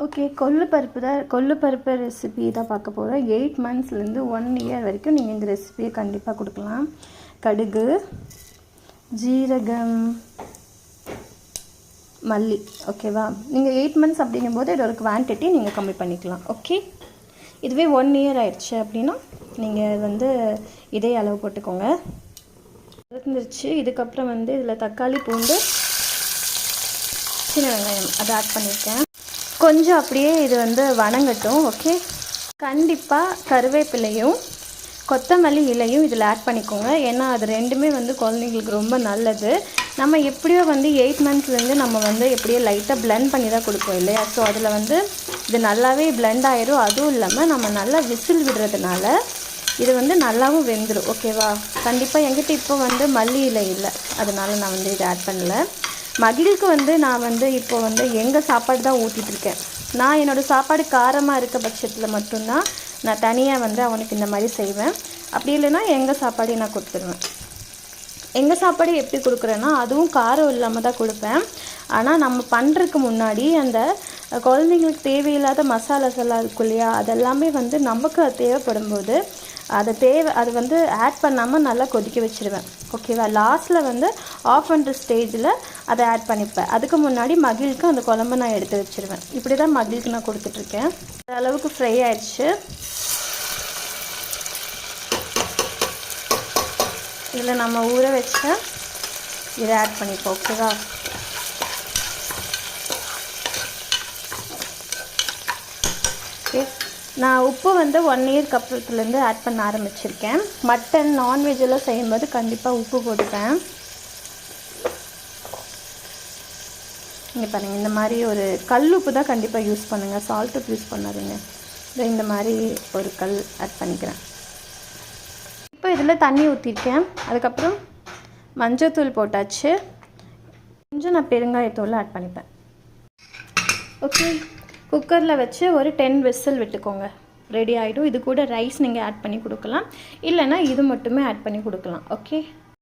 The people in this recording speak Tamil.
ஓகே, கொள்ளு பருப்பு ரெசிபி தான் பார்க்க போகிறோம். 8 மந்த்ஸ்லேருந்து 1 இயர் வரைக்கும் நீங்கள் இந்த ரெசிபியை கண்டிப்பாக கொடுக்கலாம். கடுகு, ஜீரகம், மல்லி. ஓகேவா? நீங்கள் 8 மந்த்ஸ் அப்படிங்கும்போது இதோட குவான்டிட்டி நீங்கள் கம்மி பண்ணிக்கலாம். ஓகே, இதுவே 1 இயர் ஆயிடுச்சு அப்படின்னா நீங்கள் இதே அளவு போட்டுக்கோங்க. இருந்துருச்சு. இதுக்கப்புறம் இதில் தக்காளி, பூண்டு, சின்ன வெங்காயம் அதை ஆட் பண்ணியிருக்கேன். கொஞ்சம் அப்படியே இது வணங்கட்டும். ஓகே, கண்டிப்பாக கருவேப்பிலையும் கொத்தமல்லி இலையும் இதில் ஆட் பண்ணிக்கோங்க. ஏன்னா அது ரெண்டுமே குழந்தைங்களுக்கு ரொம்ப நல்லது. நம்ம எப்படியோ 8 மந்த்ஸ்லேருந்து நம்ம எப்படியோ லைட்டாக பிளெண்ட் பண்ணி தான் கொடுப்போம் இல்லையா? ஸோ அதில் இது நல்லாவே பிளெண்ட் ஆயிரும். அதுவும் இல்லாமல் நம்ம நல்லா விசில் விடுறதுனால இது நல்லாவும் வெந்துடும். ஓகேவா? கண்டிப்பாக என்கிட்ட இப்போ மல்லி இலை இல்லை, அதனால் நான் இதை ஆட் பண்ணல. மகிழுக்கு நான் இப்போ எங்கள் சாப்பாடு தான் ஊட்டிகிட்ருக்கேன். நான் என்னோடய சாப்பாடு காரமாக இருக்க பட்சத்தில் மட்டும்தான் நான் தனியாக அவனுக்கு இந்த மாதிரி செய்வேன். அப்படி இல்லைன்னா எங்கள் சாப்பாடையும் நான் கொடுத்துருவேன். எங்கள் சாப்பாடு எப்படி கொடுக்குறேன்னா அதுவும் காரம் இல்லாமல் தான் கொடுப்பேன். ஆனால் நம்ம பண்ணுறதுக்கு முன்னாடி அந்த குழந்தைங்களுக்கு தேவையில்லாத மசாலாஸ் எல்லாம் இருக்கும் இல்லையா, அதெல்லாமே நமக்கு அது தேவைப்படும் போது அது ஆட் பண்ணாமல் நல்லா கொதிக்க வச்சுருவேன். ஓகேவா? லாஸ்ட்டில் ஆஃப் பண்ணுற ஸ்டேஜில் அதை ஆட் பண்ணிப்பேன். அதுக்கு முன்னாடி மகிழுக்கு அந்த குழம்பு நான் எடுத்து வச்சுருவேன். இப்படி தான் மகிழுக்கு நான் கொடுத்துட்ருக்கேன். அந்த அளவுக்கு ஃப்ரை ஆயிடுச்சு. இதில் நம்ம ஊற வச்ச இதை ஆட் பண்ணிப்போம். ஓகேவா? ஓகே, நான் உப்பு 1 இயர்க்கு அப்புறத்துலேருந்து ஆட் பண்ண ஆரம்பிச்சிருக்கேன். மட்டன், நான்வெஜ் எல்லாம் செய்யும்போது கண்டிப்பாக உப்பு போட்டுப்பேன். இங்கே பாருங்கள், இந்த மாதிரி ஒரு கல் உப்பு தான் கண்டிப்பாக யூஸ் பண்ணுங்கள், சால்ட் உப்பு யூஸ் பண்ணாதீங்க. இந்த மாதிரி ஒரு கல் ஆட் பண்ணிக்கிறேன். இப்போ இதில் தண்ணி ஊற்றிருக்கேன். அதுக்கப்புறம் மஞ்சள்தூள் போட்டாச்சு. கொஞ்சம் நான் பெருங்காயத்தூள் ஆட் பண்ணிப்பேன். ஓகே, குக்கரில் வச்சு ஒரு 10 விசில் விட்டுக்கோங்க. ரெடி ஆகிடும். இது கூட ரைஸ் நீங்கள் ஆட் பண்ணி கொடுக்கலாம், இல்லைன்னா இது மட்டுமே ஆட் பண்ணி கொடுக்கலாம். ஓகே.